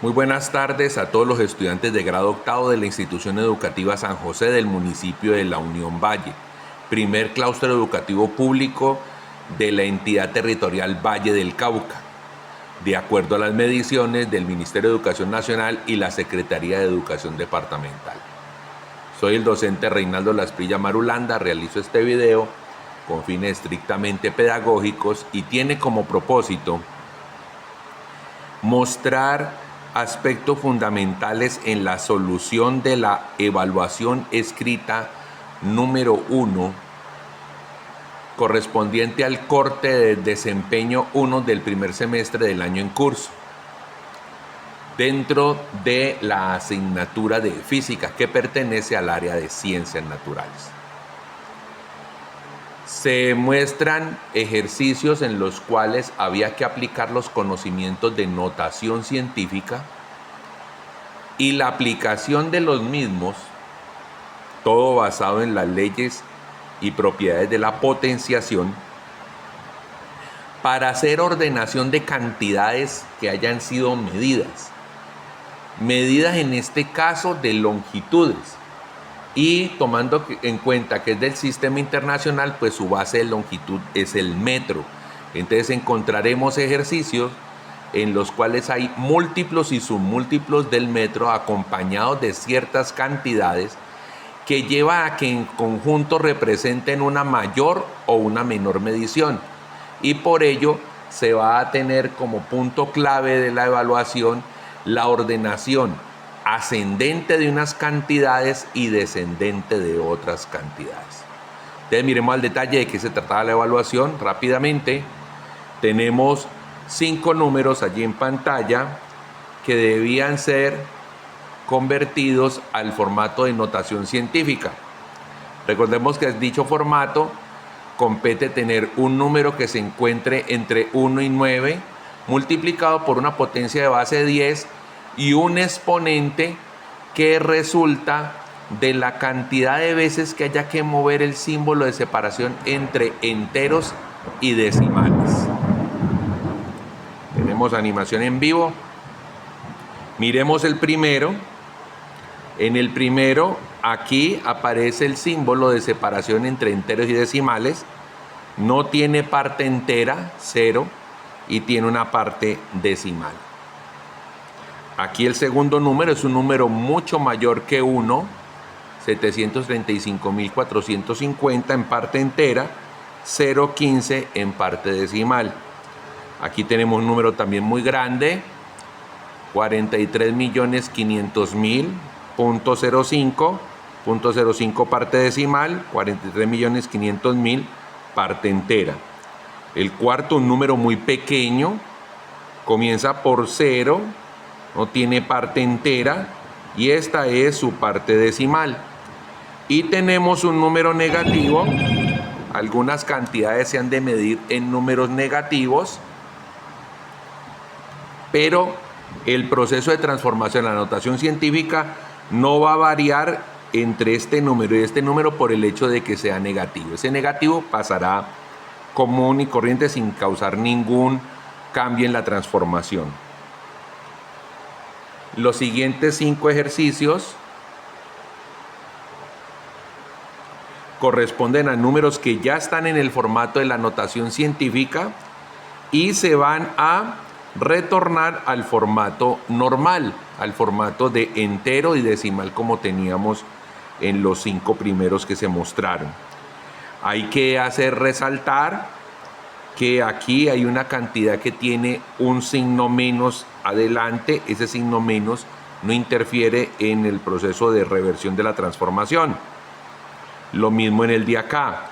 Muy buenas tardes a todos los estudiantes de grado octavo de la institución educativa San José del municipio de La Unión Valle, primer claustro educativo público de la entidad territorial Valle del Cauca, de acuerdo a las mediciones del Ministerio de Educación Nacional y la Secretaría de Educación Departamental. Soy el docente Reinaldo Lasprilla Marulanda, realizo este video con fines estrictamente pedagógicos y tiene como propósito mostrar aspectos fundamentales en la solución de la evaluación escrita número 1 correspondiente al corte de desempeño 1 del primer semestre del año en curso dentro de la asignatura de física que pertenece al área de ciencias naturales. Se muestran ejercicios en los cuales había que aplicar los conocimientos de notación científica y la aplicación de los mismos, todo basado en las leyes y propiedades de la potenciación, para hacer ordenación de cantidades que hayan sido medidas en este caso de longitudes. Y tomando en cuenta que es del sistema internacional, pues su base de longitud es el metro. Entonces encontraremos ejercicios en los cuales hay múltiplos y submúltiplos del metro acompañados de ciertas cantidades que lleva a que en conjunto representen una mayor o una menor medición. Y por ello se va a tener como punto clave de la evaluación la ordenación ascendente de unas cantidades y descendente de otras cantidades. Entonces miremos al detalle de qué se trataba la evaluación rápidamente. Tenemos 5 números allí en pantalla que debían ser convertidos al formato de notación científica. Recordemos que dicho formato compete tener un número que se encuentre entre 1 y 9 multiplicado por una potencia de base 10 y un exponente que resulta de la cantidad de veces que haya que mover el símbolo de separación entre enteros y decimales. Tenemos animación en vivo. Miremos el primero. En el primero, aquí aparece el símbolo de separación entre enteros y decimales. No tiene parte entera, 0, y tiene una parte decimal. Aquí el segundo número es un número mucho mayor que 1, 735.450 en parte entera, 0.15 en parte decimal. Aquí tenemos un número también muy grande, 43.500.000, .05 parte decimal, 43.500.000 parte entera. El cuarto, un número muy pequeño, comienza por 0, no tiene parte entera y esta es su parte decimal. Y tenemos un número negativo. Algunas cantidades se han de medir en números negativos, pero el proceso de transformación en la notación científica no va a variar entre este número y este número por el hecho de que sea negativo. Ese negativo pasará común y corriente sin causar ningún cambio en la transformación. Los siguientes 5 ejercicios corresponden a números que ya están en el formato de la notación científica y se van a retornar al formato normal, al formato de entero y decimal como teníamos en los 5 primeros que se mostraron. Hay que hacer resaltar que aquí hay una cantidad que tiene un signo menos adelante. Ese signo menos no interfiere en el proceso de reversión de la transformación. Lo mismo en el de acá,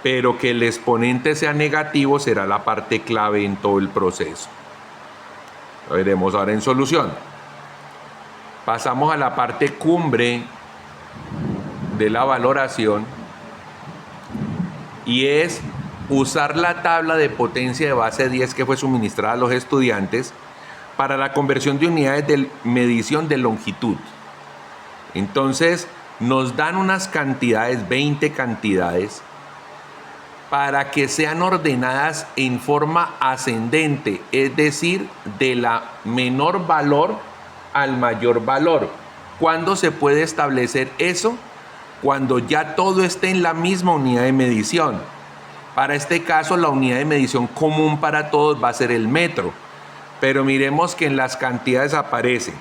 pero que el exponente sea negativo será la parte clave en todo el proceso. Lo veremos ahora en solución. Pasamos a la parte cumbre de la valoración y es usar la tabla de potencia de base 10 que fue suministrada a los estudiantes para la conversión de unidades de medición de longitud. Entonces nos dan unas cantidades, 20 cantidades, para que sean ordenadas en forma ascendente, es decir, de la menor valor al mayor valor. ¿Cuándo se puede establecer eso? Cuando ya todo esté en la misma unidad de medición. Para este caso, la unidad de medición común para todos va a ser el metro. Pero miremos que en las cantidades aparece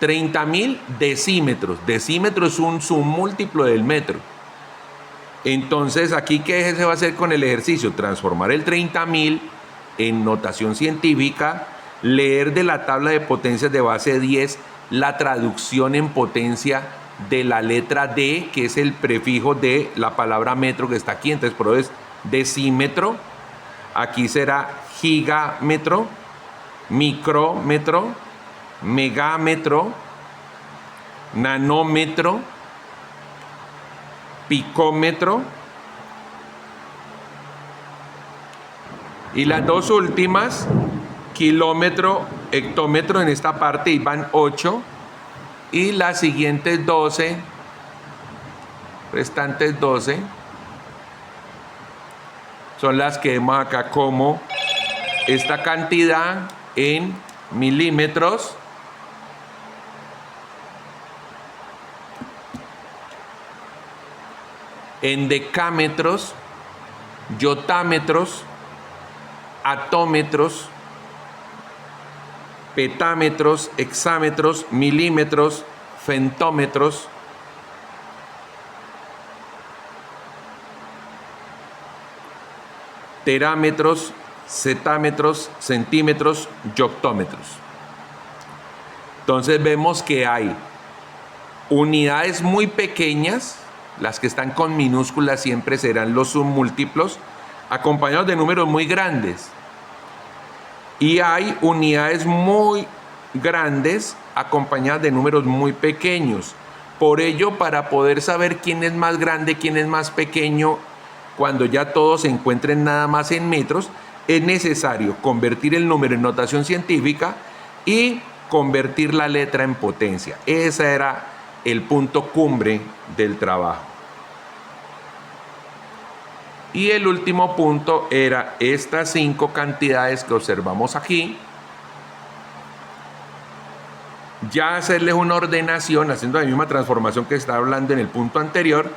30.000 decímetros. Decímetro es un submúltiplo del metro. Entonces, aquí, ¿qué se va a hacer con el ejercicio? Transformar el 30.000 en notación científica, leer de la tabla de potencias de base 10 la traducción en potencia de la letra D, que es el prefijo de la palabra metro que está aquí. Entonces, por eso es decímetro. Aquí será gigámetro, micrómetro, megámetro, nanómetro, picómetro. Y las dos últimas, kilómetro, hectómetro, en esta parte y van 8. Y las siguientes 12, restantes 12, son las que vemos acá como esta cantidad en milímetros, en decámetros, yotámetros, atómetros, petámetros, hexámetros, milímetros, femtómetros, terámetros, cetámetros, centímetros, yoctómetros. Entonces vemos que hay unidades muy pequeñas, las que están con minúsculas siempre serán los submúltiplos, acompañados de números muy grandes. Y hay unidades muy grandes acompañadas de números muy pequeños. Por ello, para poder saber quién es más grande, quién es más pequeño, cuando ya todos se encuentren nada más en metros, es necesario convertir el número en notación científica y convertir la letra en potencia. Ese era el punto cumbre del trabajo. Y el último punto era estas 5 cantidades que observamos aquí. Ya hacerles una ordenación, haciendo la misma transformación que estaba hablando en el punto anterior,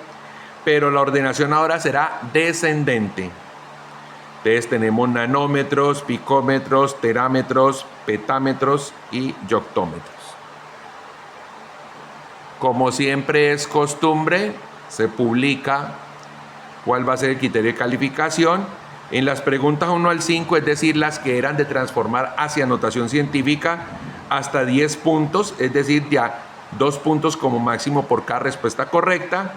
pero la ordenación ahora será descendente. Entonces tenemos nanómetros, picómetros, terámetros, petámetros y yoctómetros. Como siempre es costumbre, se publica cuál va a ser el criterio de calificación. En las preguntas 1 al 5, es decir, las que eran de transformar hacia notación científica, hasta 10 puntos, es decir, ya 2 puntos como máximo por cada respuesta correcta.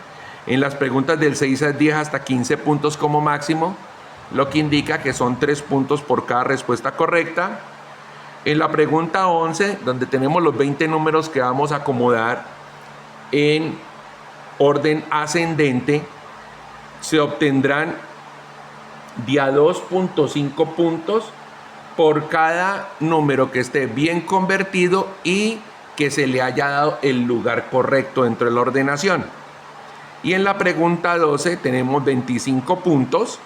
En las preguntas del 6 al 10, hasta 15 puntos como máximo, lo que indica que son 3 puntos por cada respuesta correcta. En la pregunta 11, donde tenemos los 20 números que vamos a acomodar en orden ascendente, se obtendrán de a 2.5 puntos por cada número que esté bien convertido y que se le haya dado el lugar correcto dentro de la ordenación. Y en la pregunta 12 tenemos 25 puntos,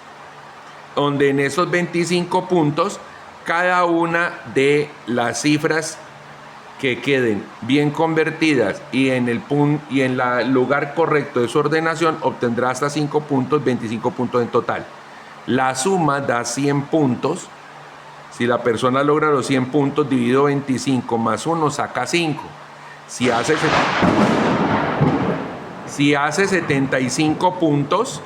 donde en esos 25 puntos cada una de las cifras que queden bien convertidas y en el lugar correcto de su ordenación obtendrá hasta 5 puntos, 25 puntos en total. La suma da 100 puntos. Si la persona logra los 100 puntos, dividido 25 más 1 saca 5. Si hace 75 puntos,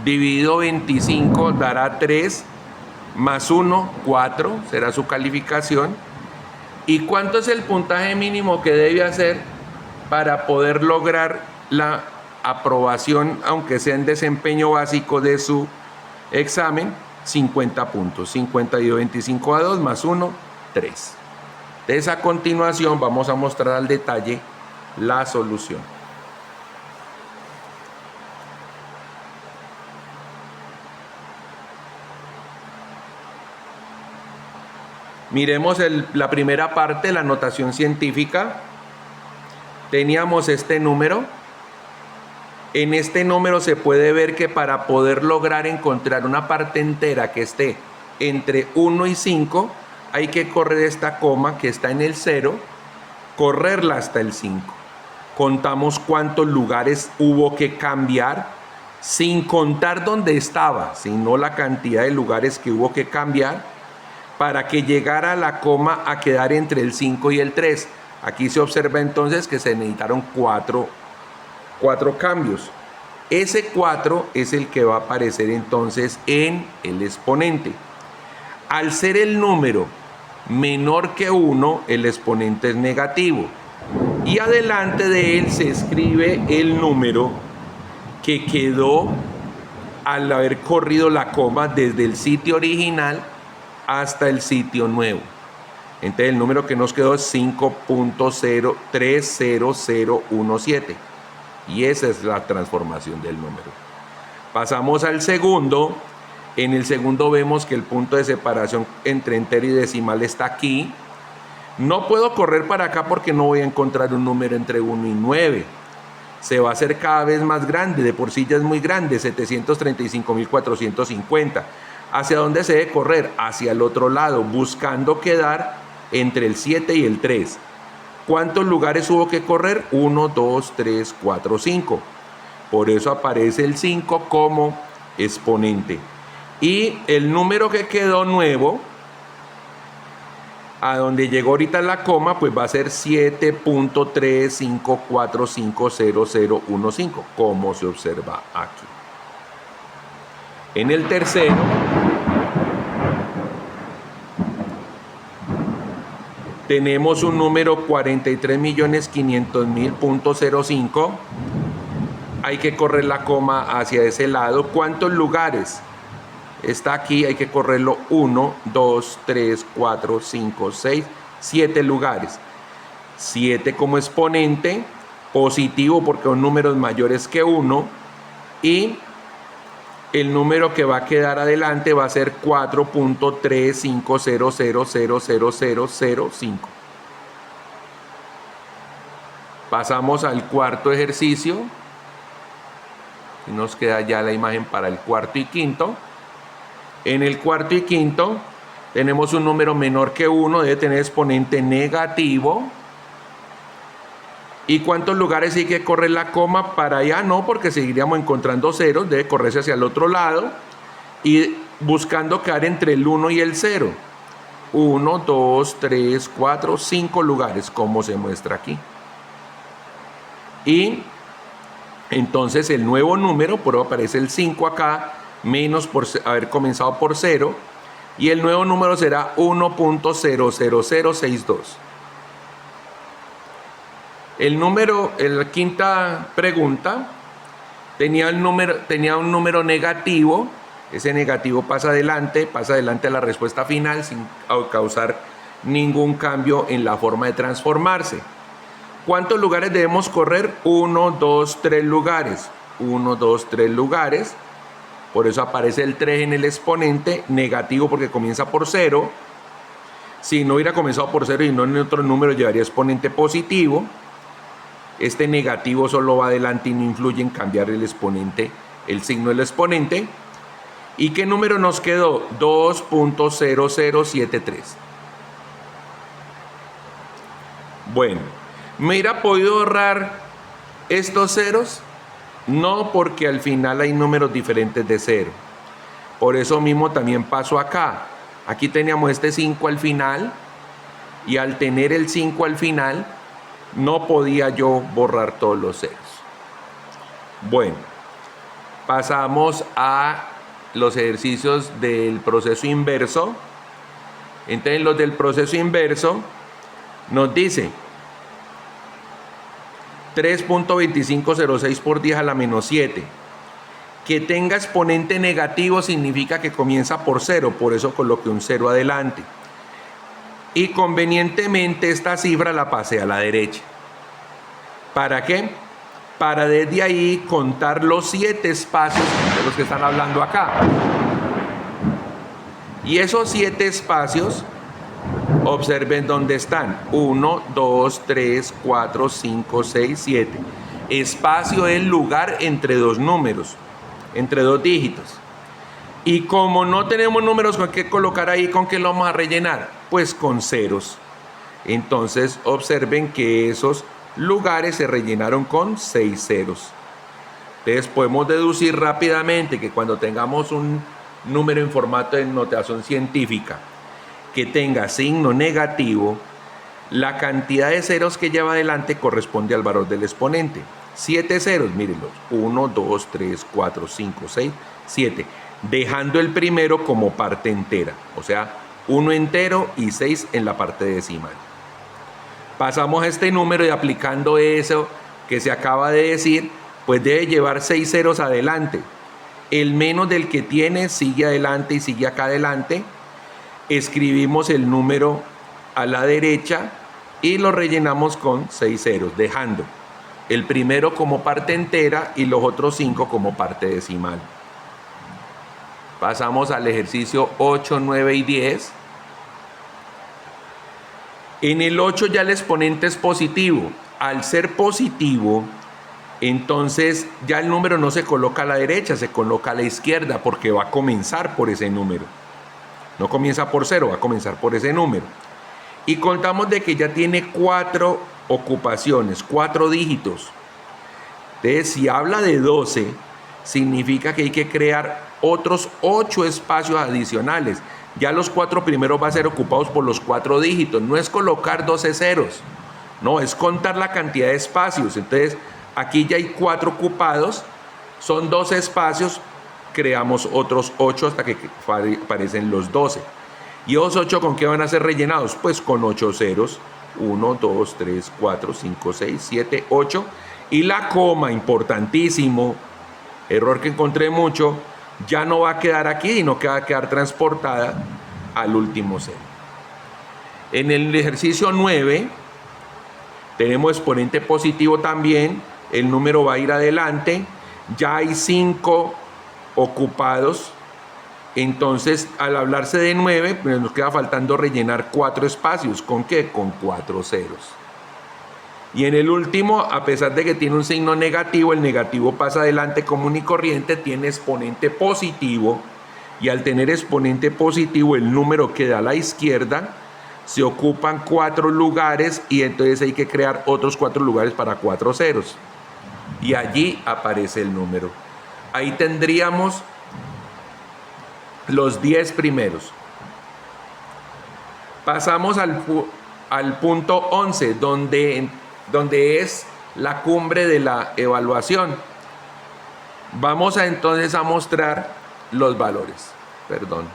dividido 25 dará 3, más 1, 4, será su calificación. ¿Y cuánto es el puntaje mínimo que debe hacer para poder lograr la aprobación, aunque sea en desempeño básico de su examen? 50 puntos. 52, 25 a 2 más 1, 3. Entonces, a continuación vamos a mostrar al detalle la solución. Miremos la primera parte, la notación científica. Teníamos este número. En este número se puede ver que para poder lograr encontrar una parte entera que esté entre 1 y 5, hay que correr esta coma que está en el 0 correrla hasta el 5. Contamos cuántos lugares hubo que cambiar, sin contar dónde estaba, sino la cantidad de lugares que hubo que cambiar para que llegara la coma a quedar entre el 5 y el 3. Aquí se observa entonces que se necesitaron cuatro cambios. Ese 4 es el que va a aparecer entonces en el exponente. Al ser el número menor que 1, el exponente es negativo. Y adelante de él se escribe el número que quedó al haber corrido la coma desde el sitio original hasta el sitio nuevo. Entonces el número que nos quedó es 5.30017. Y esa es la transformación del número. Pasamos al segundo. En el segundo vemos que el punto de separación entre entero y decimal está aquí. No puedo correr para acá porque no voy a encontrar un número entre 1 y 9. Se va a hacer cada vez más grande, de por sí ya es muy grande, 735.450. ¿Hacia dónde se debe correr? Hacia el otro lado, buscando quedar entre el 7 y el 3. ¿Cuántos lugares hubo que correr? 1, 2, 3, 4, 5. Por eso aparece el 5 como exponente. Y el número que quedó nuevo, a donde llegó ahorita la coma, pues va a ser 7.354500015, como se observa aquí. En el tercero, tenemos un número 43.500.000.05. Hay que correr la coma hacia ese lado. ¿Cuántos lugares? Está aquí, hay que correrlo 1, 2, 3, 4, 5, 6, 7 lugares. 7 como exponente, positivo porque son números mayores que 1. Y el número que va a quedar adelante va a ser 4.3500000005. Pasamos al cuarto ejercicio. Y nos queda ya la imagen para el cuarto y quinto. En el cuarto y quinto tenemos un número menor que 1, debe tener exponente negativo. ¿Y cuántos lugares hay que correr la coma? Para allá no, porque seguiríamos encontrando ceros, debe correrse hacia el otro lado y buscando quedar entre el 1 y el 0. 1, 2, 3, 4, 5 lugares, como se muestra aquí. Y entonces el nuevo número, por eso aparece el 5 acá, menos por haber comenzado por 0, y el nuevo número será 1.00062. El número, en la quinta pregunta, tenía un número negativo. Ese negativo pasa adelante a la respuesta final sin causar ningún cambio en la forma de transformarse. ¿Cuántos lugares debemos correr? 1, 2, 3 lugares. 1, 2, 3 lugares. Por eso aparece el 3 en el exponente, negativo porque comienza por 0. Si no hubiera comenzado por 0 y no en otro número, llevaría exponente positivo. Este negativo solo va adelante y no influye en cambiar el exponente, el signo del exponente. ¿Y qué número nos quedó? 2.0073. Bueno, ¿me hubiera podido ahorrar estos ceros? No, porque al final hay números diferentes de 0. Por eso mismo también pasó acá. Aquí teníamos este 5 al final, y al tener el 5 al final, no podía yo borrar todos los ceros. Bueno, pasamos a los ejercicios del proceso inverso. Entonces, los del proceso inverso nos dice 3.2506 por 10 a la menos 7. Que tenga exponente negativo significa que comienza por 0, por eso coloqué un 0 adelante. Y convenientemente esta cifra la pasé a la derecha. ¿Para qué? Para desde ahí contar los 7 espacios de los que están hablando acá. Y esos 7 espacios, observen dónde están. 1, 2, 3, 4, 5, 6, 7. Espacio es lugar entre dos números, entre dos dígitos. Y como no tenemos números con qué colocar ahí, ¿con qué lo vamos a rellenar? Pues con ceros. Entonces observen que esos lugares se rellenaron con 6 ceros. Entonces podemos deducir rápidamente que cuando tengamos un número en formato de notación científica que tenga signo negativo, la cantidad de ceros que lleva adelante corresponde al valor del exponente. 7 ceros, mírenlos, 1, 2, 3, 4, 5, 6, 7, dejando el primero como parte entera, o sea, 1 entero y 6 en la parte decimal. Pasamos a este número y aplicando eso que se acaba de decir, pues debe llevar 6 ceros adelante. El menos del que tiene sigue adelante y sigue acá adelante. Escribimos el número a la derecha y lo rellenamos con 6 ceros, dejando el primero como parte entera y los otros 5 como parte decimal. Pasamos al ejercicio 8, 9 y 10. En el 8 ya el exponente es positivo. Al ser positivo, entonces ya el número no se coloca a la derecha, se coloca a la izquierda porque va a comenzar por ese número. No comienza por 0, va a comenzar por ese número. Y contamos de que ya tiene 4 ocupaciones, 4 dígitos. Entonces, si habla de 12, significa que hay que crear otros 8 espacios adicionales. Ya los 4 primeros van a ser ocupados por los 4 dígitos. No es colocar 12 ceros, no, es contar la cantidad de espacios. Entonces, aquí ya hay 4 ocupados, son 12 espacios, creamos otros 8 hasta que aparecen los 12. ¿Y esos 8 con qué van a ser rellenados? Pues con 8 ceros. 1, 2, 3, 4, 5, 6, 7, 8. Y la coma, importantísimo, error que encontré mucho, ya no va a quedar aquí, sino que va a quedar transportada al último cero. En el ejercicio 9 tenemos exponente positivo también, el número va a ir adelante, ya hay 5 ocupados, entonces al hablarse de 9, pues nos queda faltando rellenar 4 espacios. ¿Con qué? Con 4 ceros. Y en el último, a pesar de que tiene un signo negativo, el negativo pasa adelante común y corriente, tiene exponente positivo, y al tener exponente positivo el número queda a la izquierda, se ocupan 4 lugares y entonces hay que crear otros 4 lugares para 4 ceros. Y allí aparece el número. Ahí tendríamos los 10 primeros. Pasamos al punto 11, donde es la cumbre de la evaluación. Vamos entonces a mostrar los valores. Perdón.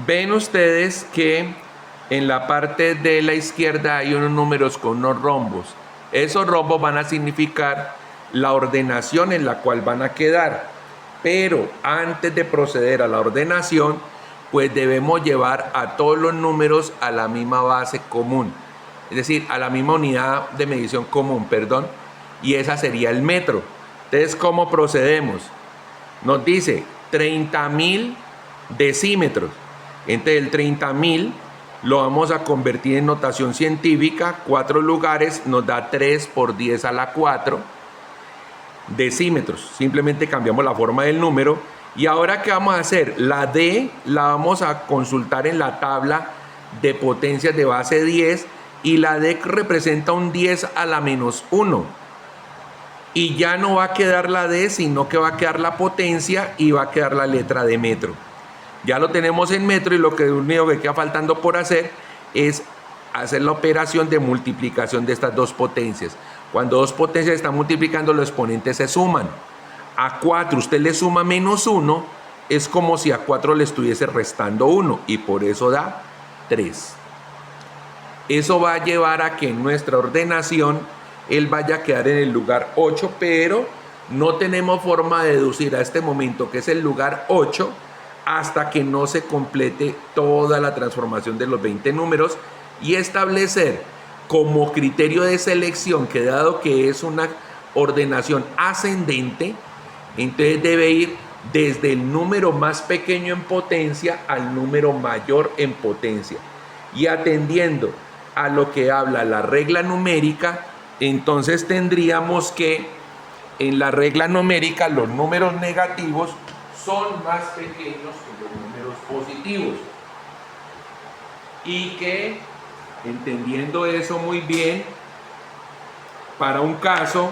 Ven ustedes que en la parte de la izquierda hay unos números con unos rombos. Esos rombos van a significar la ordenación en la cual van a quedar. Pero antes de proceder a la ordenación, pues debemos llevar a todos los números a la misma base común. Es decir, a la misma unidad de medición común, perdón. Y esa sería el metro. Entonces, ¿cómo procedemos? Nos dice 30.000 decímetros. Entonces, el 30.000 lo vamos a convertir en notación científica. 4 lugares nos da 3 por 10 a la 4 decímetros. Simplemente cambiamos la forma del número. Y ahora, ¿qué vamos a hacer? La D la vamos a consultar en la tabla de potencias de base 10 y la D representa un 10 a la menos 1. Y ya no va a quedar la D, sino que va a quedar la potencia y va a quedar la letra de metro. Ya lo tenemos en metro y lo único que queda faltando por hacer es hacer la operación de multiplicación de estas dos potencias. Cuando dos potencias están multiplicando, los exponentes se suman. A 4 usted le suma menos 1, es como si a 4 le estuviese restando 1 y por eso da 3. Eso va a llevar a que en nuestra ordenación él vaya a quedar en el lugar 8, pero no tenemos forma de deducir a este momento que es el lugar 8 hasta que no se complete toda la transformación de los 20 números y establecer como criterio de selección que dado que es una ordenación ascendente, entonces debe ir desde el número más pequeño en potencia al número mayor en potencia. Y atendiendo a lo que habla la regla numérica, entonces tendríamos que en la regla numérica los números negativos son más pequeños que los números positivos. Y que, entendiendo eso muy bien, para un caso,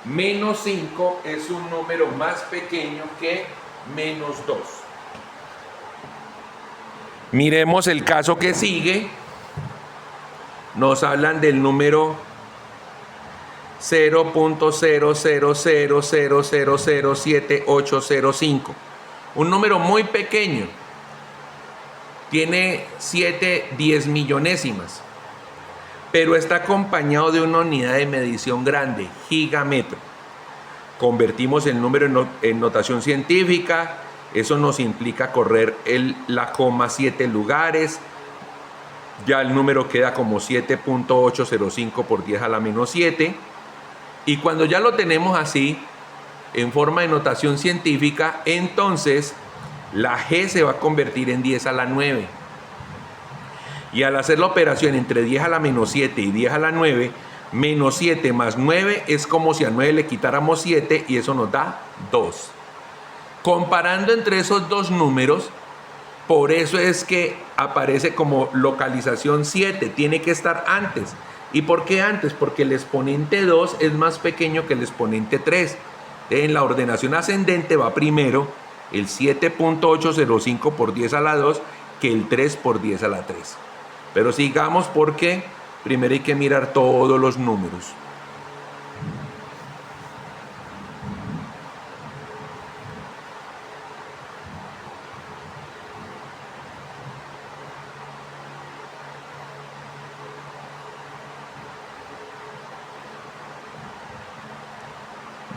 menos 5 es un número más pequeño que menos 2. Miremos el caso que sigue. Nos hablan del número 0.0000007805. Un número muy pequeño. Tiene 7/10 millonésimas. Pero está acompañado de una unidad de medición grande, gigametro. Convertimos el número en notación científica. Eso nos implica correr la coma 7 lugares. Ya el número queda como 7.805 por 10 a la menos 7. Y cuando ya lo tenemos así, en forma de notación científica, entonces la G se va a convertir en 10 a la 9. Y al hacer la operación entre 10 a la menos 7 y 10 a la 9, menos 7 más 9 es como si a 9 le quitáramos 7 y eso nos da 2. Comparando entre esos dos números, por eso es que aparece como localización 7, tiene que estar antes. ¿Y por qué antes? Porque el exponente 2 es más pequeño que el exponente 3. En la ordenación ascendente va primero el 7.805 por 10 a la 2 que el 3 por 10 a la 3. Pero sigamos porque primero hay que mirar todos los números.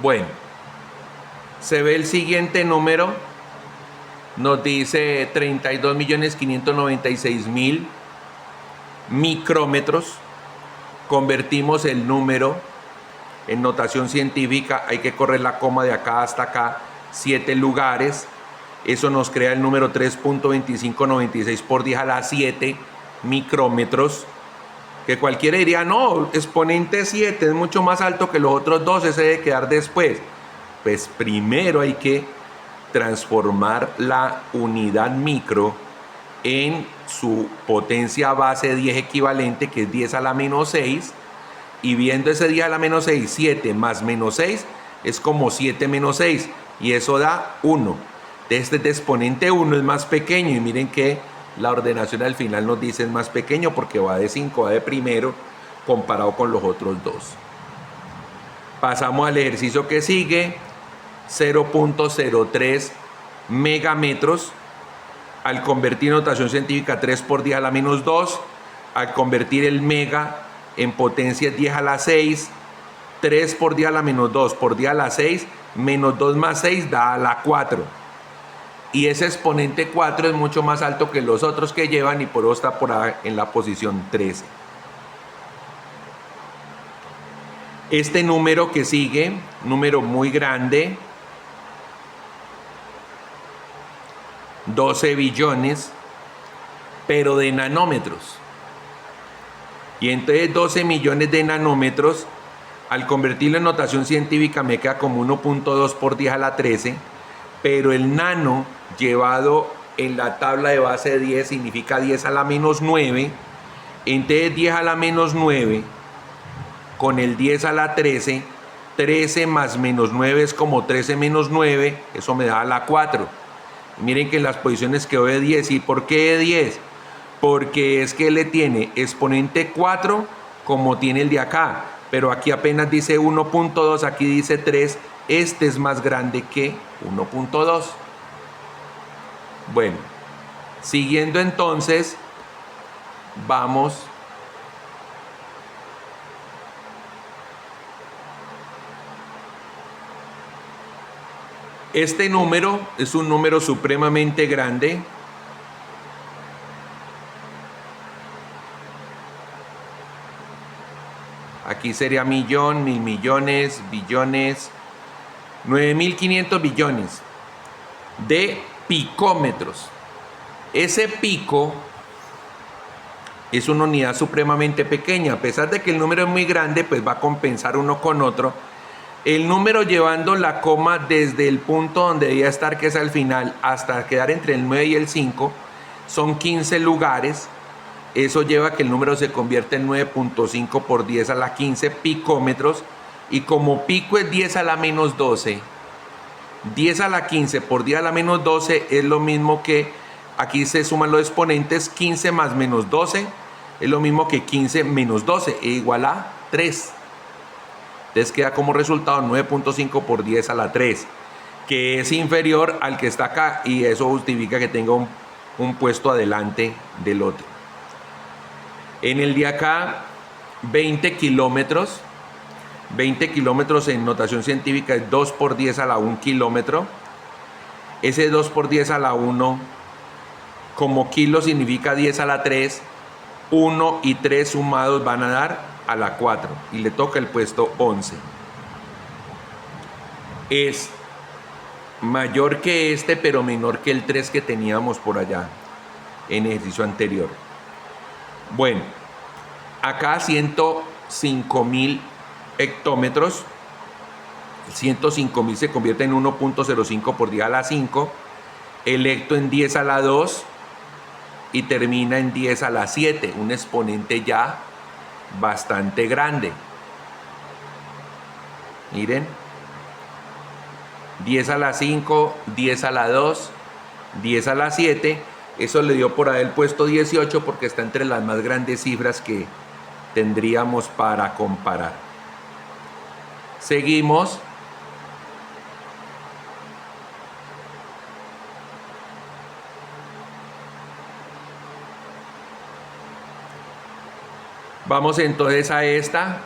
Bueno, se ve el siguiente número, nos dice 32.596.000 micrómetros. Convertimos el número en notación científica, hay que correr la coma de acá hasta acá, 7 lugares. Eso nos crea el número 3.2596 por 10 a la 7 micrómetros. Que cualquiera diría, no, exponente 7 es mucho más alto que los otros dos, ese debe quedar después. Pues primero hay que transformar la unidad micro en su potencia base 10 equivalente, que es 10 a la menos 6. Y viendo ese 10 a la menos 6, 7 más menos 6 es como 7 menos 6. Y eso da 1. Este exponente 1 es más pequeño y miren que la ordenación al final nos dice es más pequeño porque va de 5, va de primero comparado con los otros dos. Pasamos al ejercicio que sigue, 0.03 megametros. Al convertir notación científica 3 por 10 a la menos 2, al convertir el mega en potencia 10 a la 6, 3 por 10 a la menos 2 por 10 a la 6, menos 2 más 6 da a la 4. Y ese exponente 4 es mucho más alto que los otros que llevan y por eso está por ahí en la posición 13. Este número que sigue, número muy grande, 12 billones, pero de nanómetros. Y entonces 12 millones de nanómetros, al convertirlo en notación científica me queda como 1.2 por 10 a la 13, pero el nano llevado en la tabla de base de 10 significa 10 a la menos 9, entonces 10 a la menos 9 con el 10 a la 13, 13 más menos 9 es como 13 menos 9, eso me da a la 4. Miren que en las posiciones quedó de 10. ¿Y por qué de 10? Porque es que le tiene exponente 4 como tiene el de acá, pero aquí apenas dice 1.2, aquí dice 3, este es más grande que 1.2. Bueno, siguiendo entonces, vamos este número es un número supremamente grande. Aquí sería millón, mil millones, billones, 9.500 billones de picómetros. Ese pico es una unidad supremamente pequeña. A pesar de que el número es muy grande, pues va a compensar uno con otro. El número llevando la coma desde el punto donde debía estar, que es al final, hasta quedar entre el 9 y el 5, son 15 lugares. Eso lleva a que el número se convierta en 9.5 por 10 a la 15 picómetros. Y como pico es 10 a la menos 12, 10 a la 15 por 10 a la menos 12 es lo mismo que, aquí se suman los exponentes, 15 más menos 12 es lo mismo que 15 menos 12, e igual a 3. Entonces queda como resultado 9.5 por 10 a la 3, que es inferior al que está acá, y eso justifica que tenga un puesto adelante del otro. En el de acá, 20 kilómetros. 20 kilómetros en notación científica es 2 por 10 a la 1 kilómetro. Ese 2 por 10 a la 1, como kilo significa 10 a la 3, 1 y 3 sumados van a dar a la 4, y le toca el puesto 11. Es mayor que este, pero menor que el 3 que teníamos por allá en el ejercicio anterior. Bueno, acá 105.000 hectómetros. 105.000 se convierte en 1.05 por 10 a la 5, el hecto en 10 a la 2 y termina en 10 a la 7, un exponente ya bastante grande. Miren, 10 a la 5, 10 a la 2, 10 a la 7, eso le dio por ahí el puesto 18 porque está entre las más grandes cifras que tendríamos para comparar. Seguimos. Vamos entonces a esta,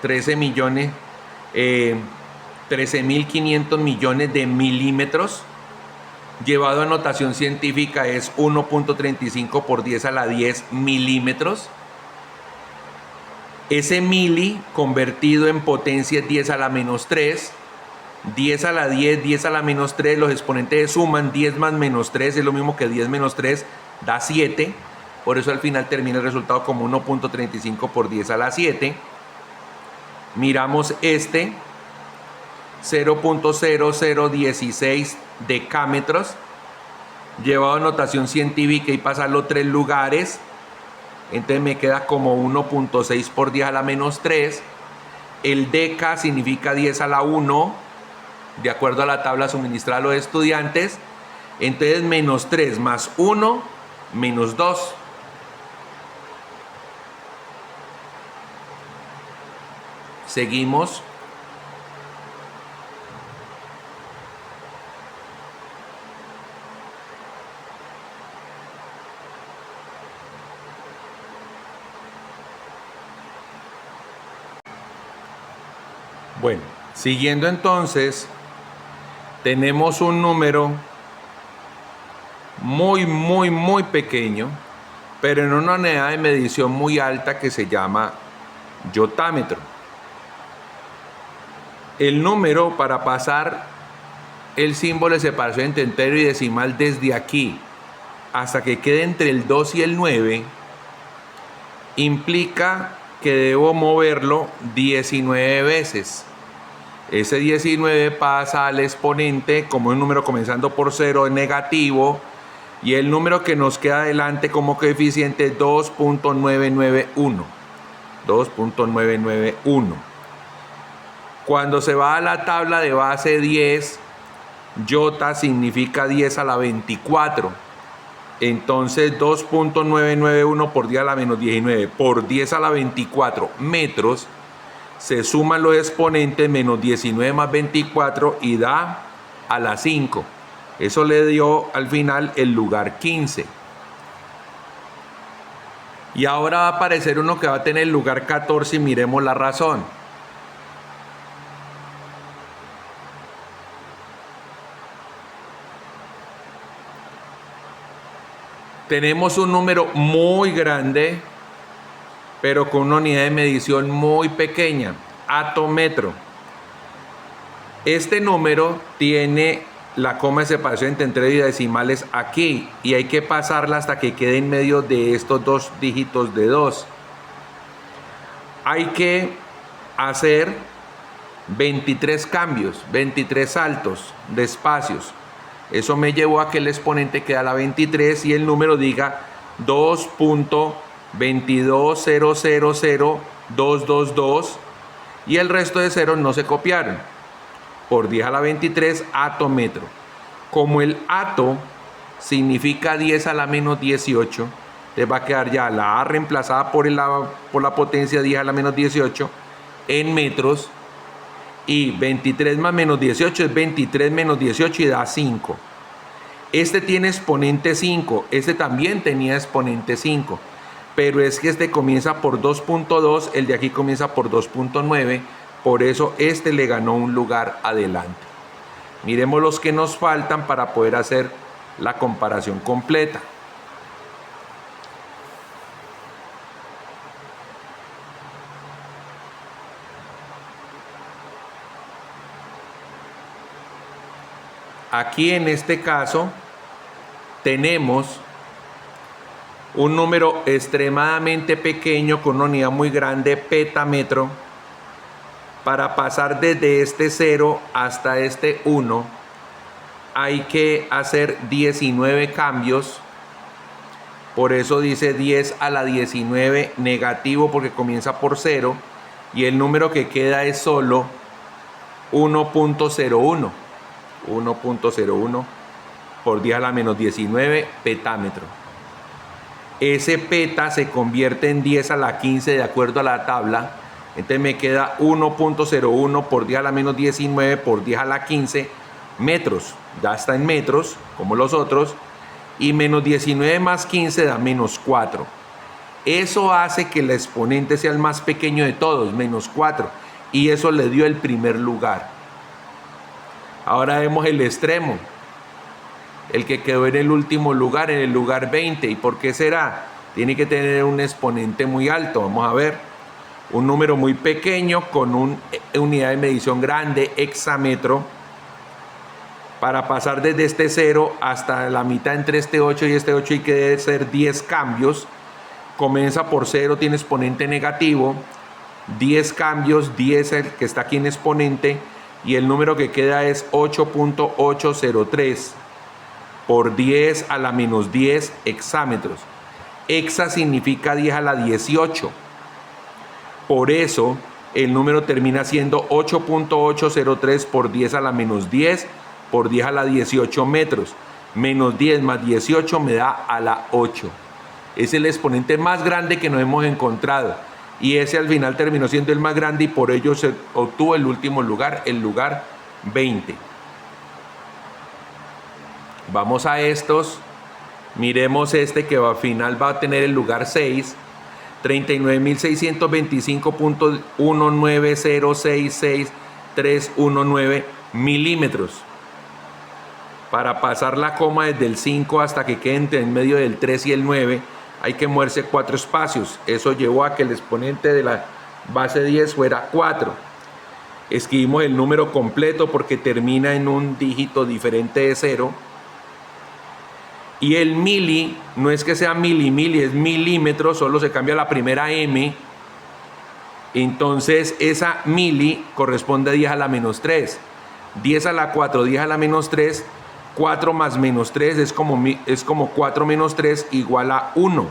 13.500 millones de milímetros. Llevado a notación científica es 1.35 por 10 a la 10 milímetros. Ese mili convertido en potencia es 10 a la menos 3. 10 a la 10, 10 a la menos 3, los exponentes se suman, 10 más menos 3 es lo mismo que 10 menos 3, da 7. Por eso al final termina el resultado como 1.35 por 10 a la 7. Miramos este, 0.0016 decámetros, llevado a notación científica y pasarlo 3 lugares. Entonces me queda como 1.6 por 10 a la menos 3. El deca significa 10 a la 1, de acuerdo a la tabla suministrada a los estudiantes. Entonces menos 3 más 1, menos 2. Seguimos. Bueno, siguiendo entonces, tenemos un número muy pequeño, pero en una unidad de medición muy alta que se llama yotámetro. El número, para pasar el símbolo de separación entre entero y decimal desde aquí hasta que quede entre el 2 y el 9, implica que debo moverlo 19 veces. Ese 19 pasa al exponente como un número comenzando por 0 negativo, y el número que nos queda adelante como coeficiente es 2.991. 2.991. Cuando se va a la tabla de base 10, yota significa 10 a la 24. Entonces 2.991 por 10 a la menos 19 por 10 a la 24 metros, se suman los exponentes, menos 19 más 24 y da a la 5. Eso le dio al final el lugar 15. Y ahora va a aparecer uno que va a tener el lugar 14 y miremos la razón. Tenemos un número muy grande, pero con una unidad de medición muy pequeña, atómetro. Este número tiene la coma de separación entre entero y decimales aquí, y hay que pasarla hasta que quede en medio de estos dos dígitos de 2. Hay que hacer 23 cambios, 23 saltos de espacios. Eso me llevó a que el exponente quede a la 23 y el número diga 2.220000222 y el resto de ceros no se copiaron. Por 10 a la 23 atometro. Como el ato significa 10 a la menos 18, te va a quedar ya la A reemplazada por la potencia 10 a la menos 18 en metros, y 23 más menos 18 es 23 menos 18 y da 5. Este tiene exponente 5, este también tenía exponente 5, pero es que este comienza por 2.2, el de aquí comienza por 2.9, por eso este le ganó un lugar adelante. Miremos los que nos faltan para poder hacer la comparación completa. Aquí en este caso tenemos un número extremadamente pequeño con una unidad muy grande, petametro. Para pasar desde este 0 hasta este 1 hay que hacer 19 cambios. Por eso dice 10 a la 19 negativo, porque comienza por 0 y el número que queda es solo 1.01. 1.01 por 10 a la menos 19 petámetro. Ese peta se convierte en 10 a la 15 de acuerdo a la tabla. Entonces me queda 1.01 por 10 a la menos 19 por 10 a la 15 metros. Ya está en metros, como los otros. Y menos 19 más 15 da menos 4. Eso hace que el exponente sea el más pequeño de todos, menos 4. Y eso le dio el primer lugar. Ahora vemos el extremo, el que quedó en el último lugar, en el lugar 20. ¿Y por qué será? Tiene que tener un exponente muy alto. Vamos a ver, un número muy pequeño con una unidad de medición grande, hexámetro. Para pasar desde este 0 hasta la mitad entre este 8 y este 8 hay que hacer 10 cambios. Comienza por 0, tiene exponente negativo. 10 cambios, 10 el que está aquí en exponente. Y el número que queda es 8.803 por 10 a la menos 10 hexámetros. Hexa significa 10 a la 18. Por eso el número termina siendo 8.803 por 10 a la menos 10 por 10 a la 18 metros. Menos 10 más 18 me da a la 8. Es el exponente más grande que nos hemos encontrado. Y ese al final terminó siendo el más grande y por ello se obtuvo el último lugar, el lugar 20. Vamos a estos. Miremos este que al final va a tener el lugar 6. 39.625.19066.319 milímetros. Para pasar la coma desde el 5 hasta que quede entre en medio del 3 y el 9, hay que moverse 4 espacios. Eso llevó a que el exponente de la base 10 fuera 4. Escribimos el número completo porque termina en un dígito diferente de 0. Y el mili, no es que sea mili, es milímetro, solo se cambia la primera M. Entonces esa mili corresponde a 10 a la menos 3. 10 a la 4, 10 a la menos 3. 4 más menos 3 es como 4 menos 3 igual a 1.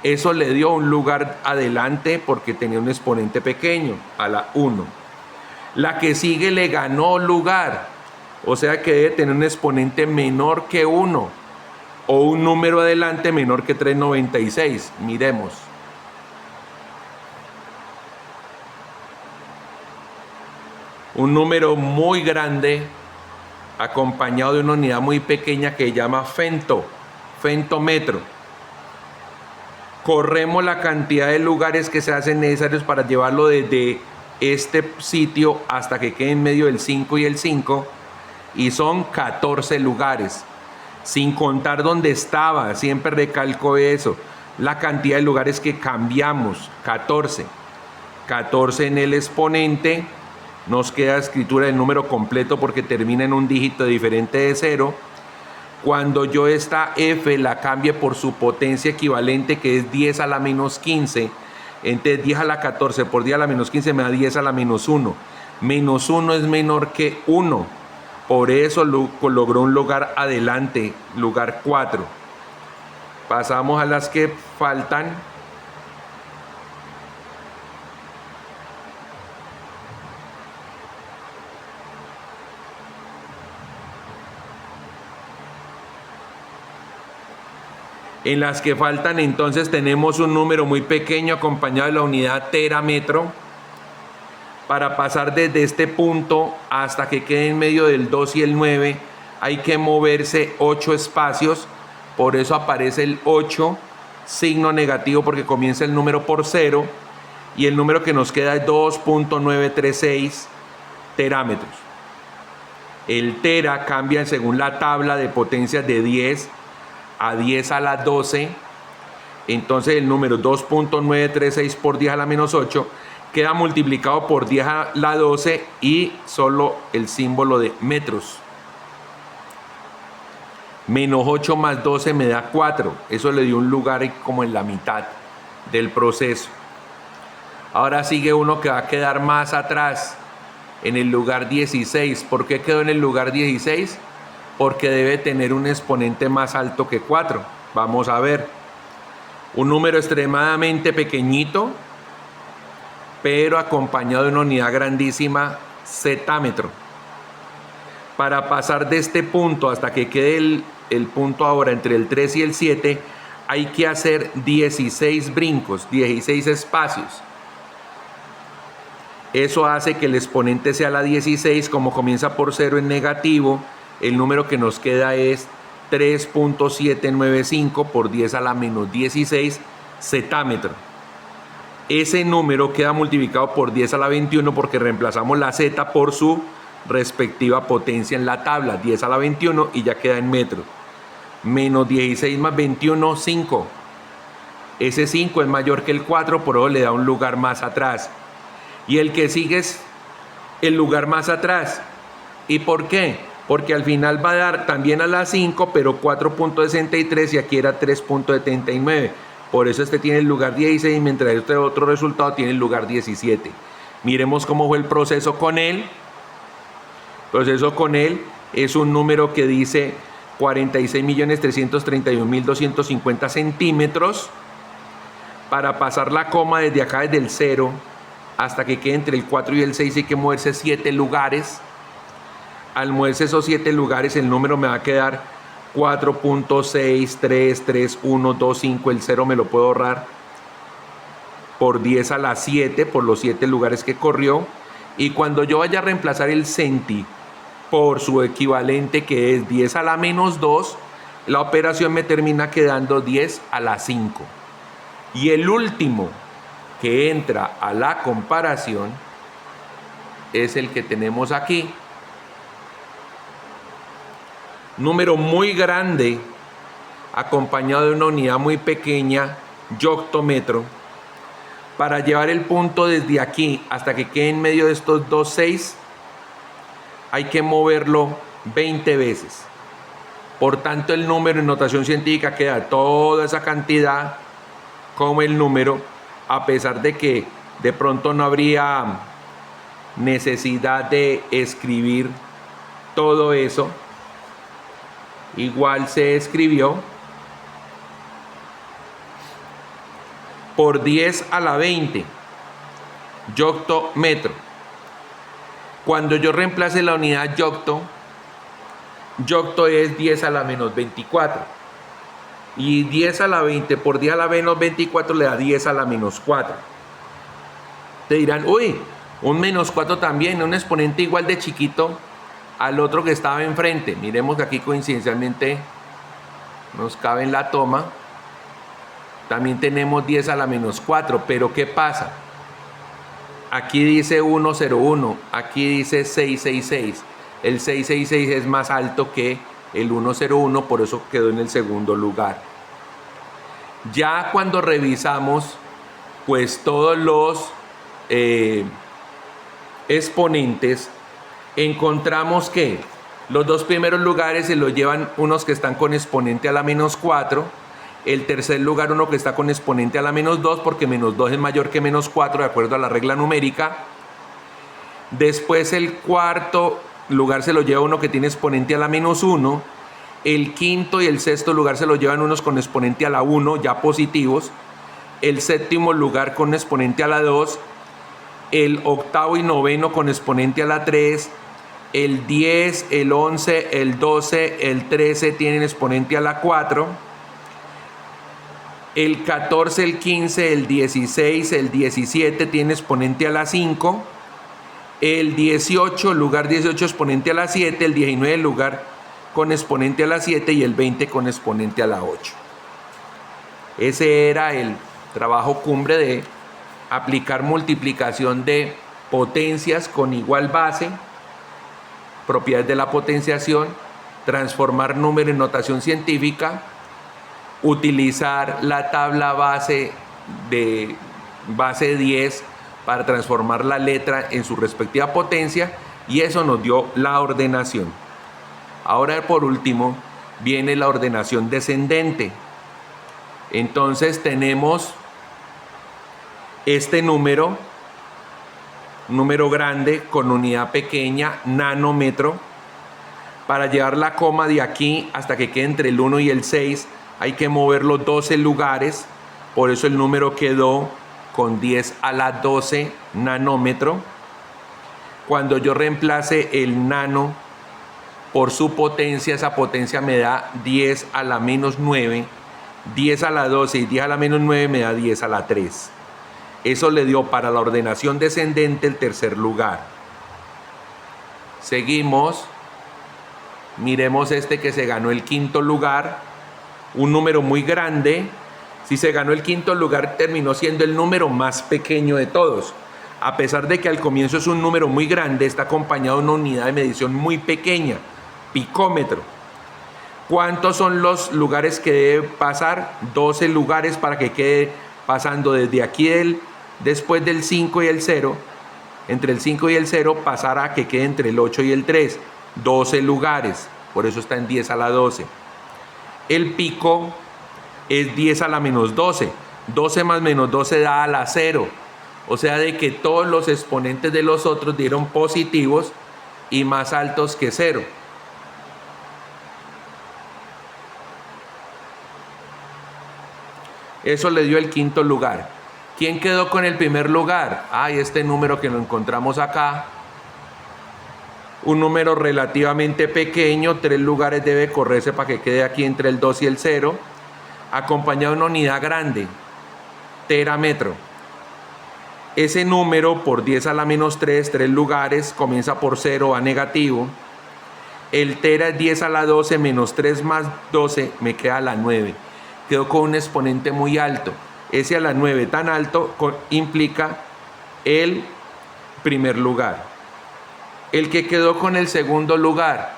Eso le dio un lugar adelante porque tenía un exponente pequeño, a la 1. La que sigue le ganó lugar, o sea que debe tener un exponente menor que 1 o un número adelante menor que 396. Miremos. Un número muy grande acompañado de una unidad muy pequeña que se llama femtómetro. Corremos la cantidad de lugares que se hacen necesarios para llevarlo desde este sitio hasta que quede en medio del 5 y el 5, y son 14 lugares, sin contar donde estaba. Siempre recalco eso, la cantidad de lugares que cambiamos, 14 en el exponente. Nos queda escritura del número completo porque termina en un dígito diferente de 0. Cuando yo esta F la cambie por su potencia equivalente, que es 10 a la menos 15, entonces 10 a la 14 por 10 a la menos 15 me da 10 a la menos 1. Menos 1 es menor que 1. Por eso logró un lugar adelante, lugar 4. Pasamos a las que faltan. En las que faltan entonces tenemos un número muy pequeño acompañado de la unidad terametro. Para pasar desde este punto hasta que quede en medio del 2 y el 9 hay que moverse 8 espacios. Por eso aparece el 8, signo negativo porque comienza el número por 0 y el número que nos queda es 2.936 terámetros. El tera cambia según la tabla de potencias de 10 a 10 a la 12. Entonces el número 2.936 por 10 a la menos 8 queda multiplicado por 10 a la 12 y solo el símbolo de metros. Menos 8 más 12 me da 4. Eso le dio un lugar como en la mitad del proceso. Ahora sigue uno que va a quedar más atrás, en el lugar 16. ¿Por qué quedó en el lugar 16? Porque debe tener un exponente más alto que 4. Vamos a ver. Un número extremadamente pequeñito, pero acompañado de una unidad grandísima, zetámetro. Para pasar de este punto hasta que quede el punto ahora entre el 3 y el 7, hay que hacer 16 brincos, 16 espacios. Eso hace que el exponente sea la 16, como comienza por 0 en negativo, el número que nos queda es 3.795 por 10 a la menos 16 zetámetro. Ese número queda multiplicado por 10 a la 21 porque reemplazamos la z por su respectiva potencia en la tabla, 10 a la 21 y ya queda en metros. Menos 16 más 21, 5. Ese 5 es mayor que el 4, por eso le da un lugar más atrás. Y el que sigue es el lugar más atrás. ¿Y por qué? Porque al final va a dar también a la 5, pero 4.63 y aquí era 3.79. Por eso este tiene el lugar 16, mientras este otro resultado tiene el lugar 17. Miremos cómo fue el proceso con él. El proceso con él es un número que dice 46.331.250 centímetros. Para pasar la coma desde acá, desde el 0, hasta que quede entre el 4 y el 6 hay que moverse 7 lugares. Al moverse esos 7 lugares el número me va a quedar 4.633125, el 0 me lo puedo ahorrar, por 10 a la 7, por los 7 lugares que corrió. Y cuando yo vaya a reemplazar el centi por su equivalente, que es 10 a la menos 2, la operación me termina quedando 10 a la 5. Y el último que entra a la comparación es el que tenemos aquí. Número muy grande acompañado de una unidad muy pequeña, yoctómetro. Para llevar el punto desde aquí hasta que quede en medio de estos dos 6 hay que moverlo 20 veces. Por tanto, el número en notación científica queda toda esa cantidad como el número, a pesar de que de pronto no habría necesidad de escribir todo eso. Igual se escribió por 10 a la 20 yoctómetro. Cuando yo reemplace la unidad yocto es 10 a la menos 24. Y 10 a la 20 por 10 a la menos 24 le da 10 a la menos 4. Te dirán, uy, un menos 4 también, un exponente igual de chiquito al otro que estaba enfrente. Miremos que aquí coincidencialmente nos cabe en la toma. También tenemos 10 a la menos 4, pero ¿qué pasa? Aquí dice 101, aquí dice 666. El 666 es más alto que el 101, por eso quedó en el segundo lugar. Ya cuando revisamos pues todos los exponentes, encontramos que los dos primeros lugares se los llevan unos que están con exponente a la menos 4, el tercer lugar uno que está con exponente a la menos 2, porque menos 2 es mayor que menos 4 de acuerdo a la regla numérica, Después el cuarto lugar se lo lleva uno que tiene exponente a la -1. El quinto y el sexto lugar se lo llevan unos con exponente a la 1, ya positivos. El séptimo lugar con exponente a la 2. El octavo y noveno con exponente a la 3. El 10, el 11, el 12, el 13 tienen exponente a la 4. El 14, el 15, el 16, el 17 tiene exponente a la 5. El 18, lugar 18, exponente a la 7. El 19, lugar con exponente a la 7. Y el 20 con exponente a la 8. Ese era el trabajo cumbre de aplicar multiplicación de potencias con igual base, propiedades de la potenciación, transformar número en notación científica, utilizar la tabla base 10 para transformar la letra en su respectiva potencia, y eso nos dio la ordenación. Ahora, por último, viene la ordenación descendente. Entonces tenemos este número grande con unidad pequeña, nanómetro. Para llevar la coma de aquí hasta que quede entre el 1 y el 6 hay que moverlo 12 lugares, por eso el número quedó con 10 a la 12 nanómetro. Cuando yo reemplace el nano por su potencia, esa potencia me da 10 a la -9, 10 a la 12 y 10 a la -9 me da 10 a la 3. Eso le dio para la ordenación descendente el tercer lugar. Seguimos. Miremos este que se ganó el quinto lugar. Un número muy grande. Si se ganó el quinto lugar, terminó siendo el número más pequeño de todos. A pesar de que al comienzo es un número muy grande, está acompañado de una unidad de medición muy pequeña, picómetro. ¿Cuántos son los lugares que debe pasar? 12 lugares para que quede pasando desde aquí después del 5 y el 0, entre el 5 y el 0, pasar a que quede entre el 8 y el 3, 12 lugares, por eso está en 10 a la 12. El pico es 10 a la -12, 12 más -12 da a la 0, o sea de que todos los exponentes de los otros dieron positivos y más altos que 0. Eso le dio el quinto lugar. ¿Quién quedó con el primer lugar? Este número que lo encontramos acá. Un número relativamente pequeño, 3 lugares debe correrse para que quede aquí entre el 2 y el 0. Acompañado de una unidad grande, terámetro. Ese número por 10 a la -3, 3 lugares, comienza por 0 a negativo. El tera es 10 a la 12 menos 3 más 12, me queda la 9. Quedó con un exponente muy alto. Ese a la 9 tan alto implica el primer lugar. El que quedó con el segundo lugar.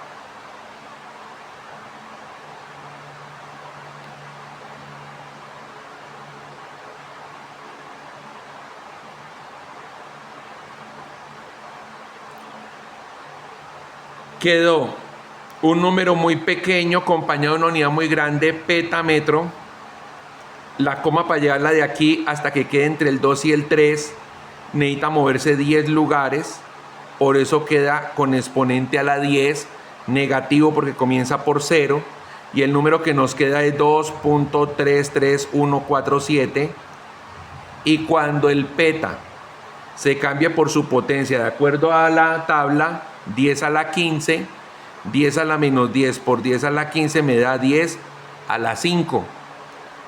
Quedó un número muy pequeño acompañado de una unidad muy grande, petámetro. La coma para llevarla de aquí hasta que quede entre el 2 y el 3 necesita moverse 10 lugares, por eso queda con exponente a la 10, negativo porque comienza por 0, y el número que nos queda es 2.33147. Y cuando el peta se cambia por su potencia de acuerdo a la tabla, 10 a la 15, 10 a la -10 por 10 a la 15 me da 10 a la 5.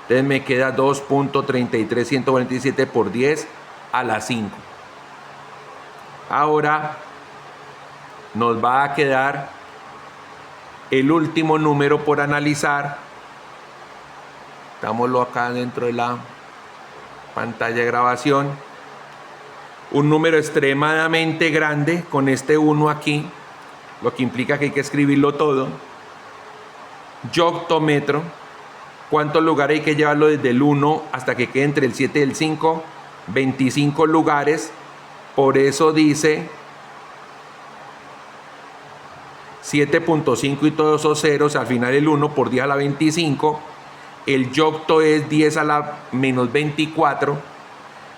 Entonces me queda 2.33147 por 10 a la 5. Ahora nos va a quedar el último número por analizar. Estámoslo acá dentro de la pantalla de grabación. Un número extremadamente grande con este 1 aquí, lo que implica que hay que escribirlo todo. Yoctómetro. ¿Cuántos lugares hay que llevarlo desde el 1 hasta que quede entre el 7 y el 5? 25 lugares. Por eso dice 7.5 y todos esos ceros, al final el 1 por 10 a la 25. El yocto es 10 a la -24.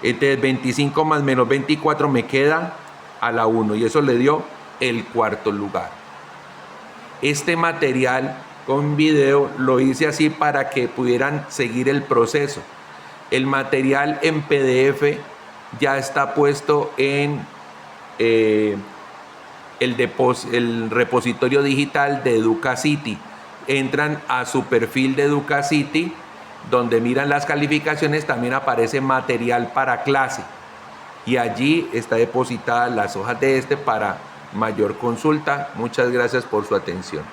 Entonces 25 más -24 me queda a la 1 y eso le dio el cuarto lugar. Este material con video lo hice así para que pudieran seguir el proceso. El material en PDF ya está puesto en el repositorio digital de Educacity. Entran a su perfil de Educacity, donde miran las calificaciones, también aparece material para clase y allí está depositada las hojas de para mayor consulta. Muchas gracias por su atención.